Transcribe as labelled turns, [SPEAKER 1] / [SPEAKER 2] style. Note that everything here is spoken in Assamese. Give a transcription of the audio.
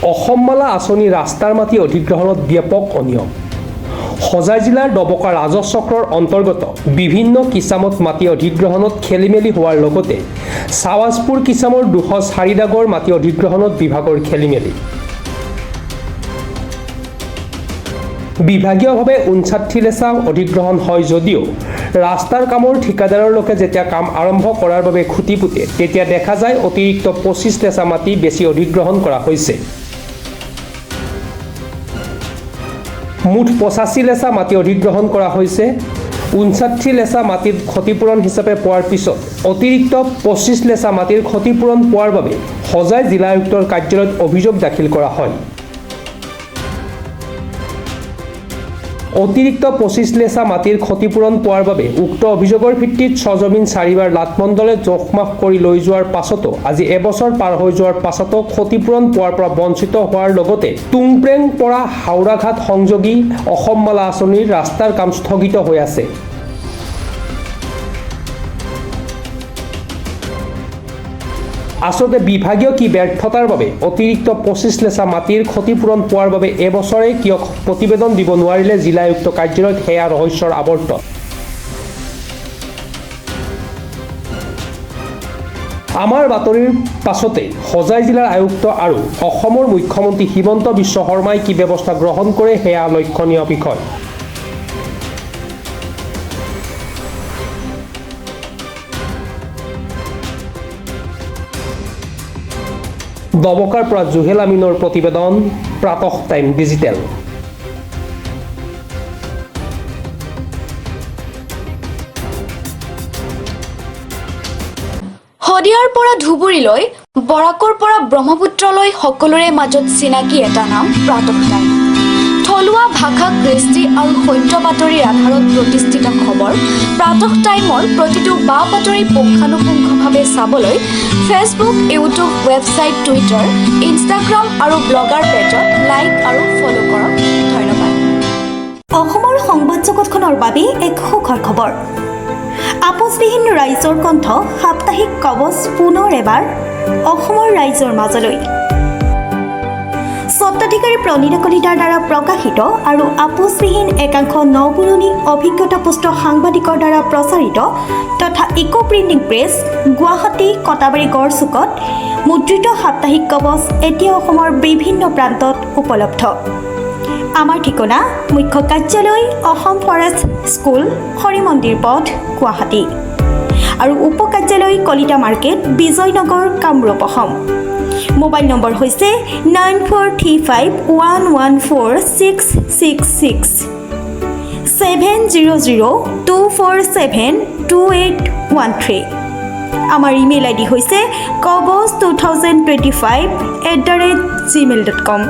[SPEAKER 1] অসমমালা আঁচনি ৰাস্তাৰ মাটি অধিগ্ৰহণত ব্যাপক অনিয়ম। হোজাই জিলাৰ ডবকা ৰাজহ চক্ৰৰ অন্তৰ্গত বিভিন্ন কিচামত মাটি অধিগ্ৰহণত খেলিমেলি হোৱাৰ লগতে চাৱাজপুৰ কিচামৰ 204 দাগৰ মাটি অধিগ্ৰহণত বিভাগৰ খেলিমেলি। বিভাগীয়ভাৱে 59 লেচা অধিগ্ৰহণ হয় যদিও ৰাস্তাৰ কামৰ ঠিকাদাৰৰ লোকে যেতিয়া কাম আৰম্ভ কৰাৰ বাবে খুঁটি পুতে তেতিয়া দেখা যায় অতিৰিক্ত 25 লেচা মাটি বেছি অধিগ্ৰহণ কৰা হৈছে। মুঠ 85 লেচা মাটি অধিগ্ৰহণ কৰা হৈছে। 59 লেচা মাটিৰ ক্ষতিপূৰণ হিচাপে পোৱাৰ পিছত অতিৰিক্ত 25 লেচা মাটিৰ ক্ষতিপূৰণ পোৱাৰ বাবে হোজাই জিলা আয়ুক্তৰ কাৰ্যালয়ত অভিযোগ দাখিল কৰা হয়। অতিৰিক্ত 25 লেচা মাটিৰ ক্ষতিপূৰণ পোৱাৰ বাবে উক্ত অভিযোগৰ ভিত্তিত সজমিন 4বাৰ লাটমণ্ডলে জোখমাখ কৰি লৈ যোৱাৰ পাছতো আজি এবছৰ পাৰ হৈ যোৱাৰ পাছতো ক্ষতিপূৰণ পোৱাৰ পৰা বঞ্চিত হোৱাৰ লগতে টুংপ্ৰেং পৰা হাওৰাঘাট সংযোগী অসমমালা আঁচনিৰ ৰাস্তাৰ কাম স্থগিত হৈ আছে। আচলতে বিভাগীয় কি ব্যৰ্থতাৰ বাবে অতিৰিক্ত 25 লেচা মাটিৰ ক্ষতিপূৰণ পোৱাৰ বাবে এবছৰে কিয় প্ৰতিবেদন দিব নোৱাৰিলে জিলা আয়ুক্ত কাৰ্যালয়ত সেয়া ৰহস্যৰ আৱৰ্ত। আমাৰ বাতৰিৰ পাছতে হোজাই জিলাৰ আয়ুক্ত আৰু অসমৰ মুখ্যমন্ত্ৰী হিমন্ত বিশ্ব শৰ্মাই কি ব্যৱস্থা গ্ৰহণ কৰে সেয়া লক্ষণীয় বিষয়। দবকাৰ পৰা জুহেল আমিনৰ প্ৰতিবেদন, প্ৰাতঃ টাইম ডিজিটেল।
[SPEAKER 2] শদিয়াৰ পৰা ধুবুৰীলৈ, বৰাকৰ পৰা ব্ৰহ্মপুত্ৰলৈ সকলোৰে মাজত চিনাকি এটা নাম প্ৰাতঃ টাইম। থলুৱা ভাষা, কৃষ্টি আৰু সত্য বাতৰিৰ আধাৰত প্ৰতিষ্ঠিত খবৰ প্ৰাতঃ টাইমৰ প্ৰতিটো বা বাতৰি পুংখানুপুংখভাৱে চাবলৈ Facebook, YouTube, website, Twitter, Instagram আৰু ব্লগাৰ পেজত লাইক আৰু ফ'ল' কৰক। ধন্যবাদ।
[SPEAKER 3] অসমৰ সংবাদ জগতখনৰ বাবে এক সুখৰ খবৰ। আপোচবিহীন ৰাইজৰ কণ্ঠ সাপ্তাহিক কবচ পুনৰ এবাৰ অসমৰ ৰাইজৰ মাজলৈ। স্বত্বাধিকাৰী প্ৰণীতা কলিতাৰ দ্বাৰা প্ৰকাশিত আৰু আপোচবিহীন একাংশ নপুৰণি অভিজ্ঞতাপুষ্ট সাংবাদিকৰ দ্বাৰা প্ৰচাৰিত তথা eco printing press, Guwahati, Katabari, গড়চুকত মুদ্ৰিত সাপ্তাহিক কবচ এতিয়া অসমৰ বিভিন্ন প্ৰান্তত উপলব্ধ। আমাৰ ঠিকনা মুখ্য কাৰ্যালয়, অসম ফৰেষ্ট স্কুল, হৰি মন্দিৰ পথ, গুৱাহাটী আৰু উপ কাৰ্যালয় Kalita market, Bijoynagar, Kamrup, Assam. Mobile number হৈছে 9435114666 70024728113। আমাৰ ইমেইল আইডি হৈছে kobos2025@gmail.com।